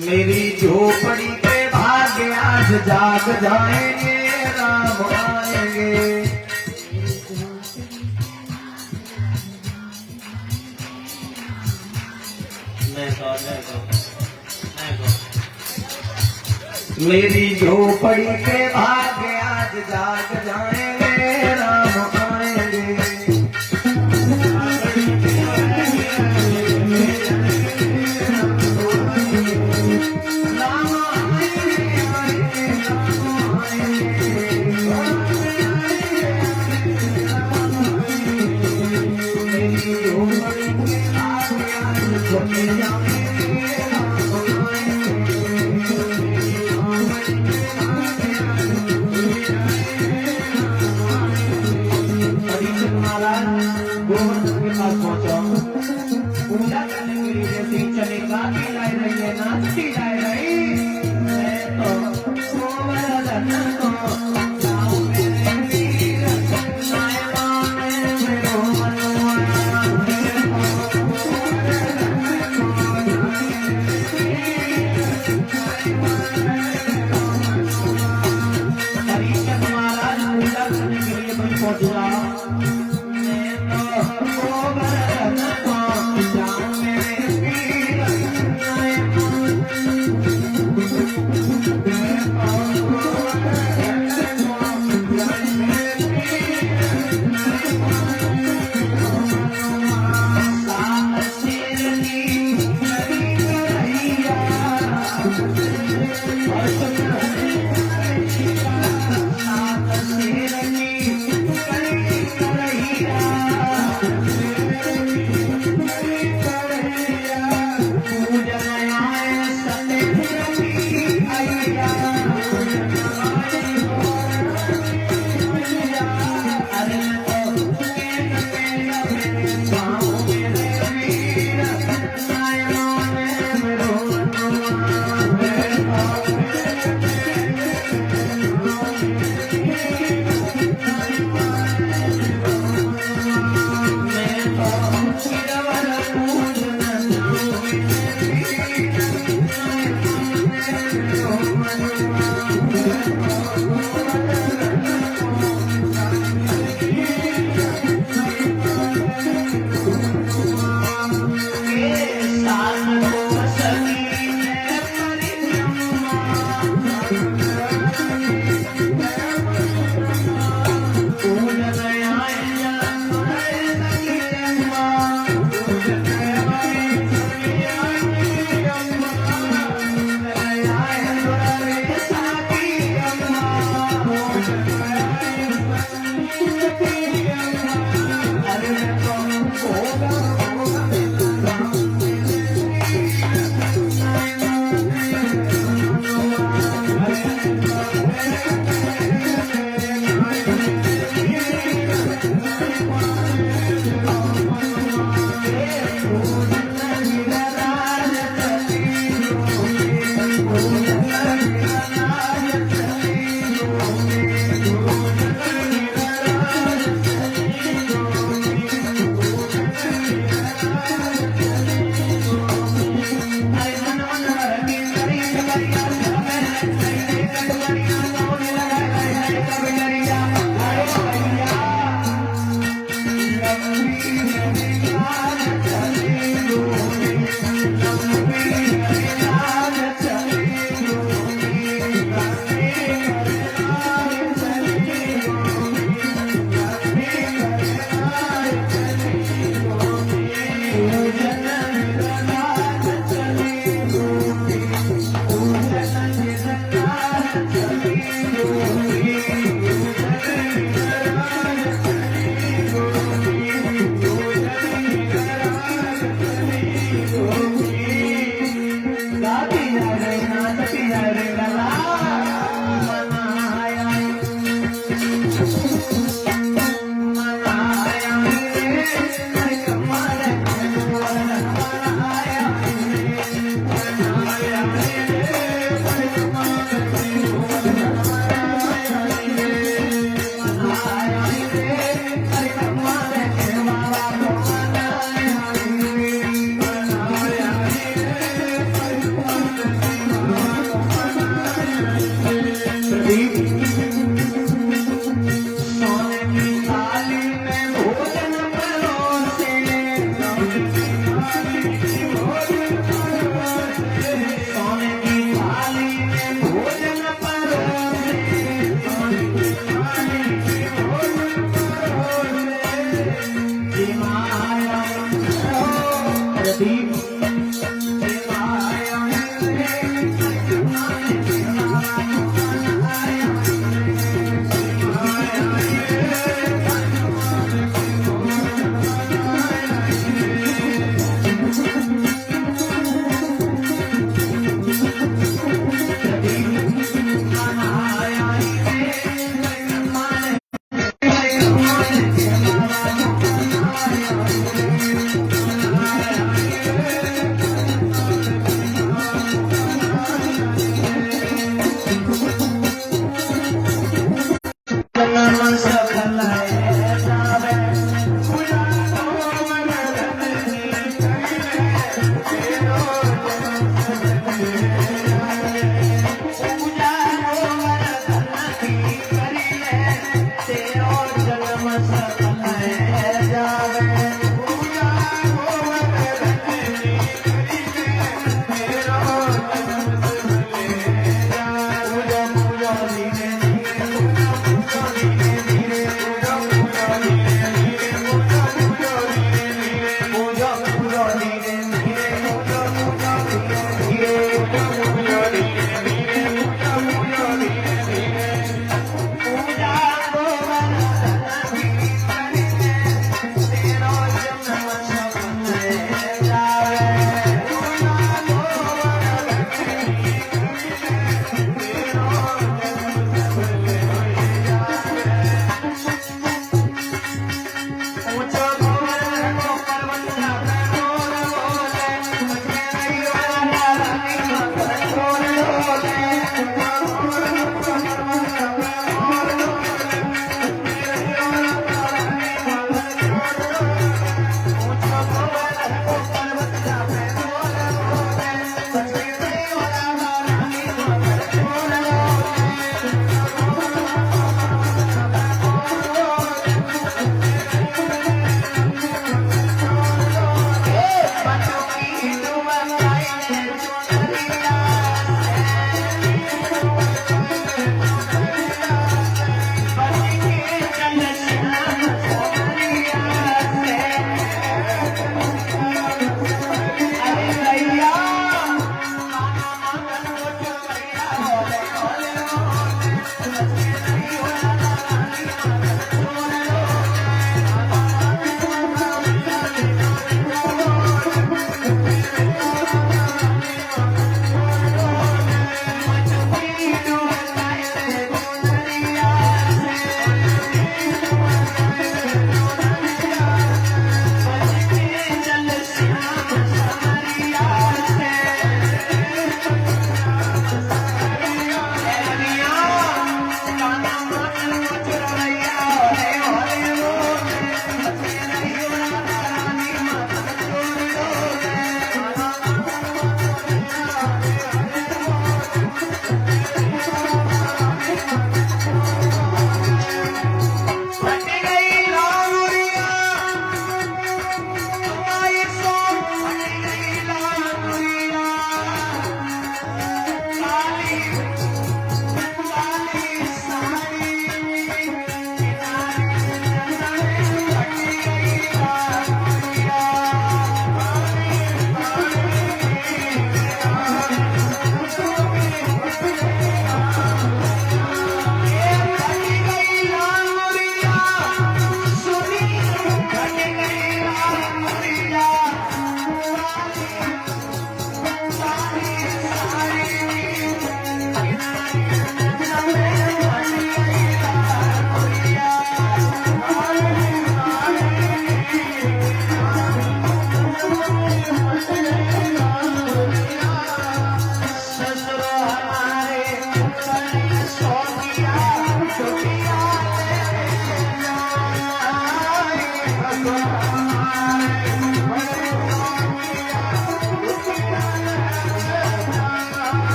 मेरी झोपड़ी के भाग्य आज जाग जाएंगे, राम आएंगे। मेरी झोपड़ी के भाग्य आज जाग जाएंगे, राम आएंगे। मेरी झोपड़ी परीक्षित महाराज गोवर्धन के पास पहुंचा, पूजा करने के लिए जैसे ही चले गाती लाई रही है, नाचती लाई रही, मैं तो गोवर्धन को जाऊं मेरे वीर, नायका में मेरो मनवा। परीक्षित महाराज पूजा करने के लिए बन पहुंचा, मैं तो गोवर्धन को जाऊं मेरे वीर,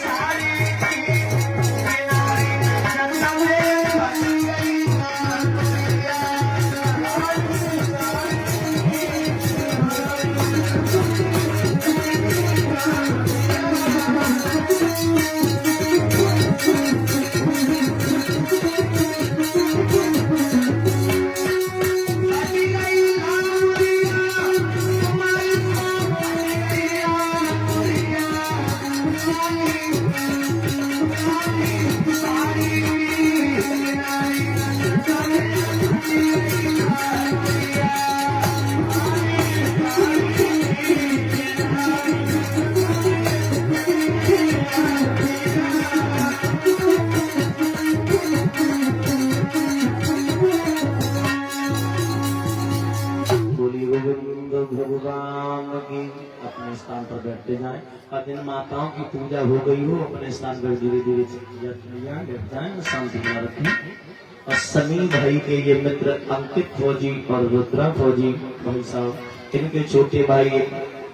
साड़ी अपने स्थान पर बैठते जाएं और जिन माताओं की पूजा हो गई हो अपने स्थान पर धीरे धीरे बैठ जाएं, शांति बना रखें। और सनी भाई के ये मित्र अंकित फौजी और रुद्रा फौजी भाई साहब, इनके छोटे भाई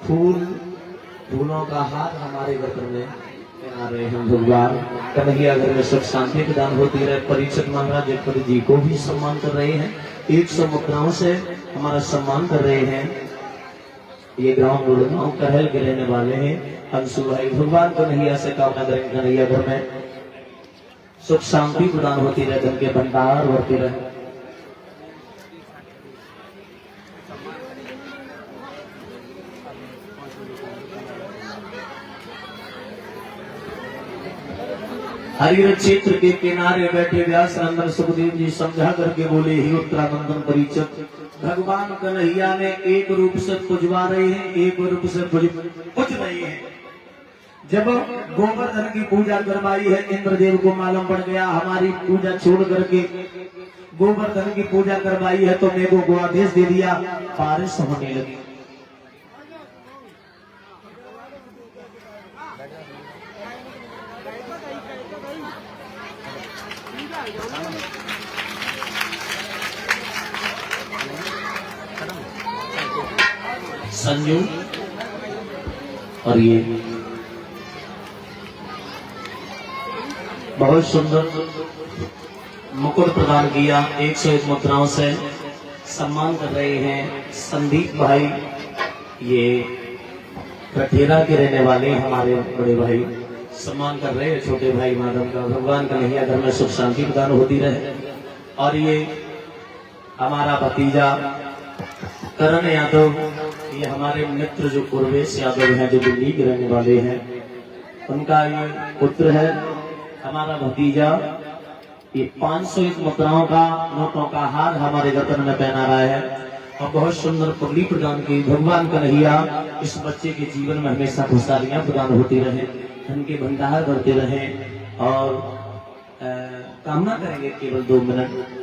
फूलों का हार हमारे घर में पहना रहे हैं। भगवान कन्हैया घर में सुख शांति प्रदान होती रहे। परीक्षक महाराज जगपति जी को भी सम्मान कर रहे हैं, 100 मुद्राओं से हमारा सम्मान कर रहे हैं। ये गाँव कहल के रहने वाले हैं अंशु भाई। भगवान कन्हैया से कामना करें कन्हैया घर में सुख शांति प्रदान होती रहे, धन के भंडार भरते रहे। हरिहर क्षेत्र के किनारे बैठे व्यास नंदन सुखदेव जी समझा करके बोले, ही उत्तरानंदन परीक्षक, भगवान कन्हैया ने एक रूप से पुजवा रहे हैं, एक रूप से पुज रहे हैं। जब गोवर्धन की पूजा करवाई है, इंद्रदेव को मालूम पड़ गया हमारी पूजा छोड़ करके गोवर्धन की पूजा करवाई है, तो मेरे को आदेश दे दिया, बारिश होने लगी। संजू और ये बहुत सुंदर मुकुट प्रदान किया, 101 मुद्राओं से सम्मान कर रहे हैं संदीप भाई। ये कठेरा के रहने वाले हमारे बड़े भाई सम्मान कर रहे हैं छोटे भाई माधव का। भगवान कन्हैया घर में सुख शांति प्रदान होती रहे। और ये हमारा भतीजा करण यादव, ये हमारे मित्र जो पूर्वेश यादव हैं जो दिल्ली के रहने वाले हैं, उनका ये पुत्र है हमारा भतीजा। ये 501 मुद्राओं का नोटों का हार हमारे गर्दन में पहना रहा है और बहुत सुंदर पगड़ी प्रदान की। भगवान कन्हैया इस बच्चे के जीवन में हमेशा खुशहालियां प्रदान होती रहे, धन के भंडार बढ़ते रहे। और कामना करेंगे केवल 2 मिनट।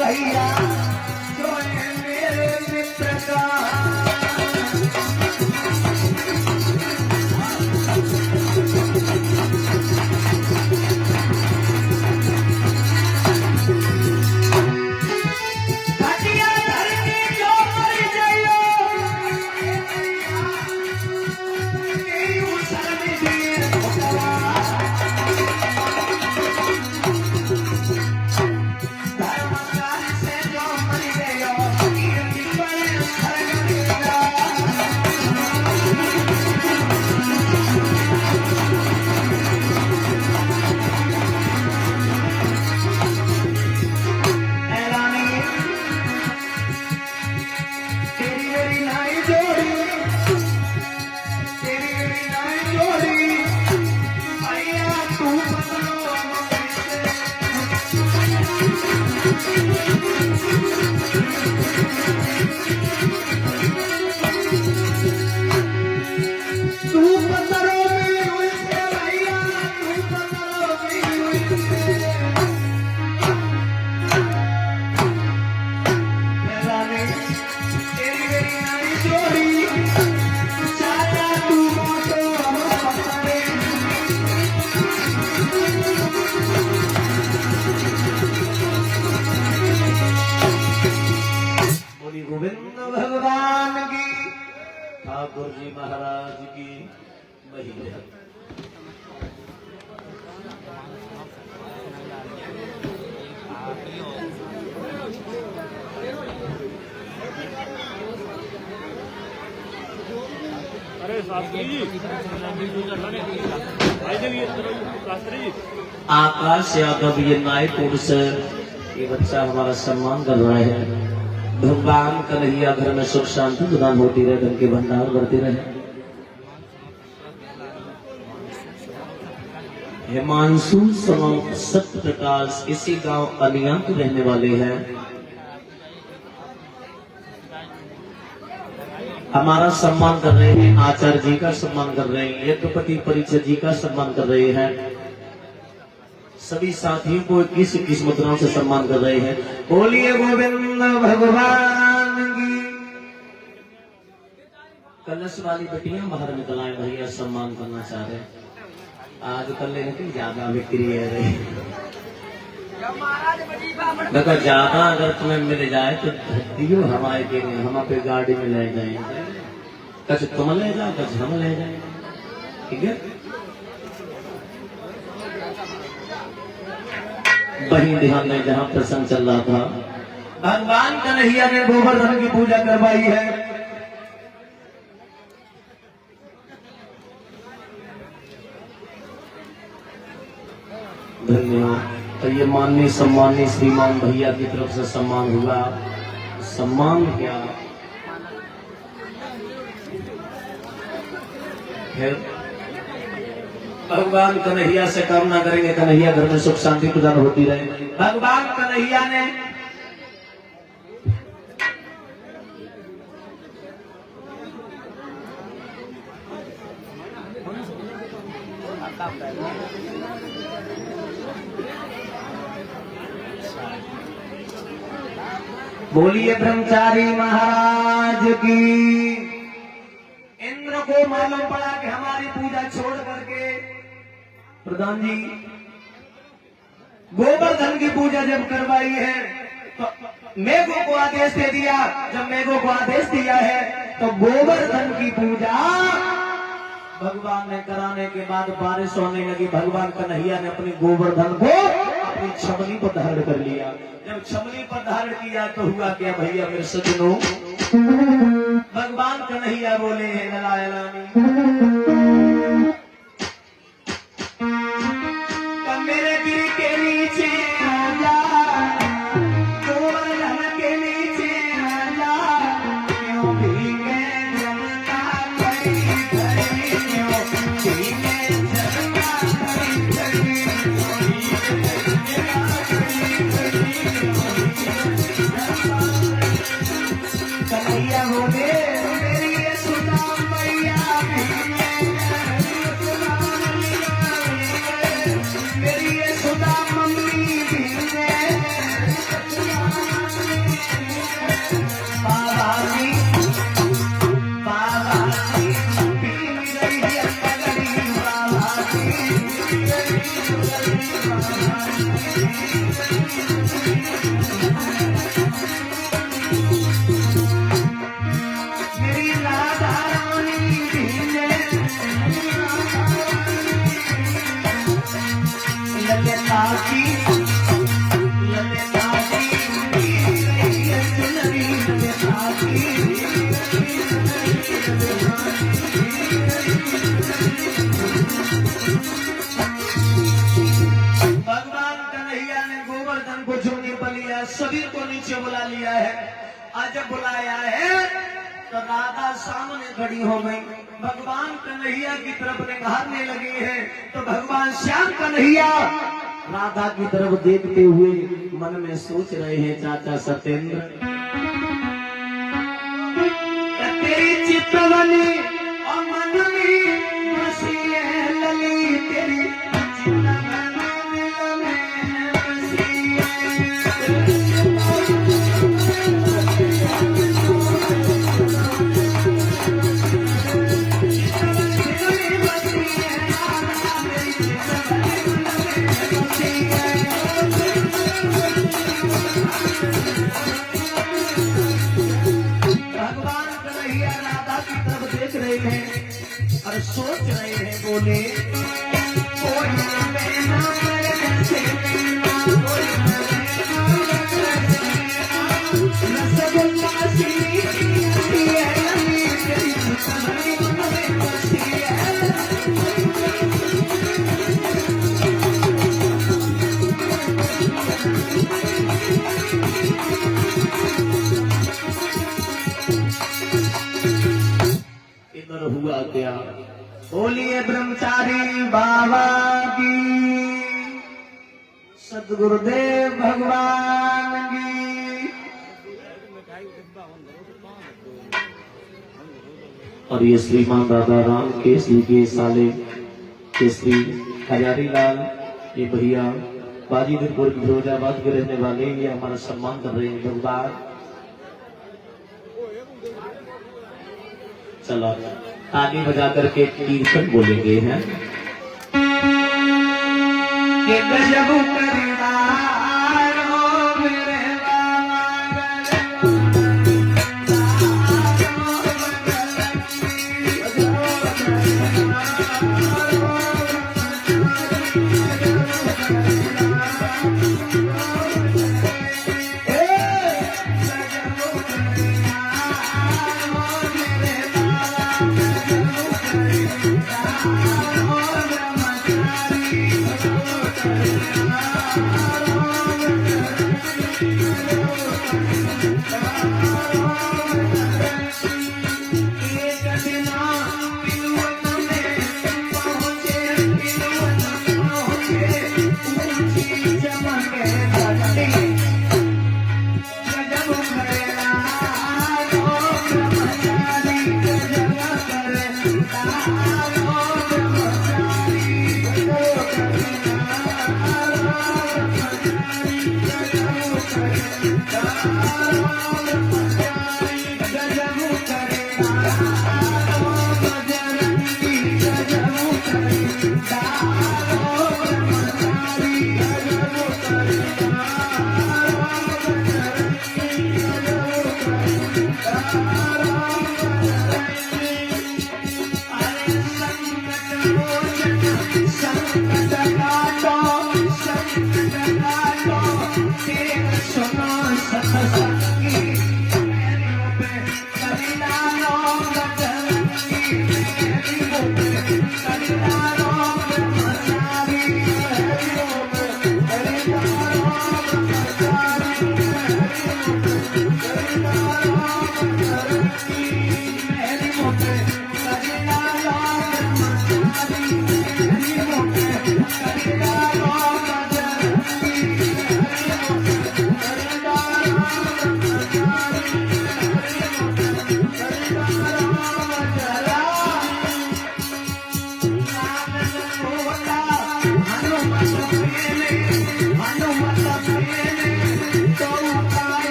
भैया जो है मेरे मित्र का गोविंद भगवान की ठाकुर जी महाराज की महिमा। अरे शास्त्री जी आकाश यादव ये नायपुर से ये बच्चा हमारा सम्मान कर रहा है। भगवान कन्हैया घर में सुख शांति प्रदान होती रहे, धन के भंडार बढ़ते रहे। हिमांशु समम सत्य प्रकाश इसी गांव अलिया के रहने वाले हैं। हमारा सम्मान कर रहे हैं, आचार्य जी का सम्मान कर रहे हैं, यज्ञपति परिचय जी का सम्मान कर रहे हैं। सभी साथियों को 21 मुद्राओं से सम्मान कर रहे हैं। बोलिए गोविंद भगवान की। कलश वाली बेटियां बाहर निकल आए, भैया सम्मान करना चाह रहे हैं। आज कल लेकिन ज्यादा बिक्री है देखो, ज्यादा अगर तुम्हें मिल जाए तो दियो हमारे के लिए, हम अपने गाड़ी में ले जाएंगे। कच तुम ले जाओ, कच हम ले जाएंगे, ठीक है। वही ध्यान में जहाँ प्रसंग चल रहा था, भगवान कन्हैया ने गोवर्धन की पूजा करवाई है। धन्यवाद। तो ये माननीय सम्मानीय श्रीमान भैया की तरफ से सम्मान हुआ। सम्मान क्या फिर भगवान कन्हैया से कामना करेंगे, कन्हैया घर में सुख शांति प्रदान होती रहे। भगवान कन्हैया ने बोलिए ब्रह्मचारी महाराज की। इंद्र को मालूम पड़ा कि हमारी पूजा छोड़ करके प्रधान जी गोवर्धन की पूजा जब करवाई है तो मेघों को आदेश दे दिया। जब मेघों को आदेश दिया है तो गोवर्धन की पूजा भगवान ने कराने के बाद बारिश होने लगी। भगवान कन्हैया ने अपनी गोवर्धन को अपनी छमनी पर धारण कर लिया। जब छमनी पर धारण किया तो हुआ क्या भैया मेरे सज्जनों, भगवान कन्हैया बोले हैं ललायलानी मेरे गिर के नीचे आजा, लिया, सभी को नीचे बुला लिया है। आज जब बुलाया है तो राधा सामने खड़ी हो गई। भगवान कन्हैया की तरफ निहारने लगे हैं तो भगवान श्याम कन्हैया राधा की तरफ देखते हुए मन में सोच रहे हैं, चाचा सत्येंद्र तेरी चितवनी और मन में बसी है लली, तेरी और सोच रहे हैं, बोले कोई मैना जैसे रसगुल्ला सी इधर हुआ क्या? बोलिए ब्रह्मचारी बाबा की, सदगुरुदेव भगवान की। और ये श्रीमान राधा राम केसरी के साले केसरी हजारी लाल, ये भैया बाजीदपुर फिरोजाबाद के रहने वाले, ये हमारा सम्मान कर रहे हैं भगवान। चलो ताली बजा करके कीर्तन बोलेंगे हैं कि गजब करदार हो मेरे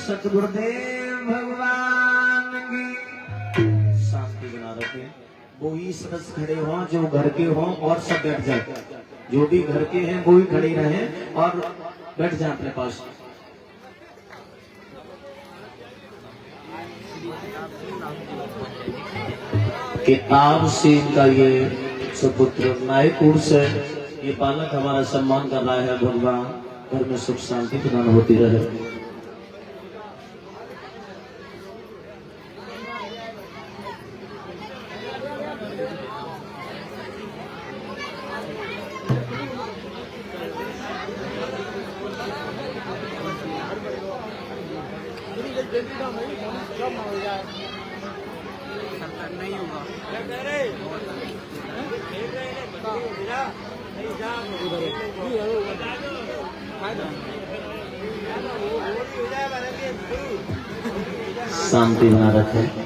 सतगुरुदेव भगवान की शांति बना रखे। वो ही सदस्य खड़े हों जो घर के हों और सब बैठ जाए। जो भी घर के हैं वो ही खड़े रहें और बैठ जाए अपने पास। किताब से इनका ये सुपुत्र नायकुर से ये पालक हमारा सम्मान कर रहा है। भगवान घर में सुख शांति प्रदान होती रहे। शांति बना रखे।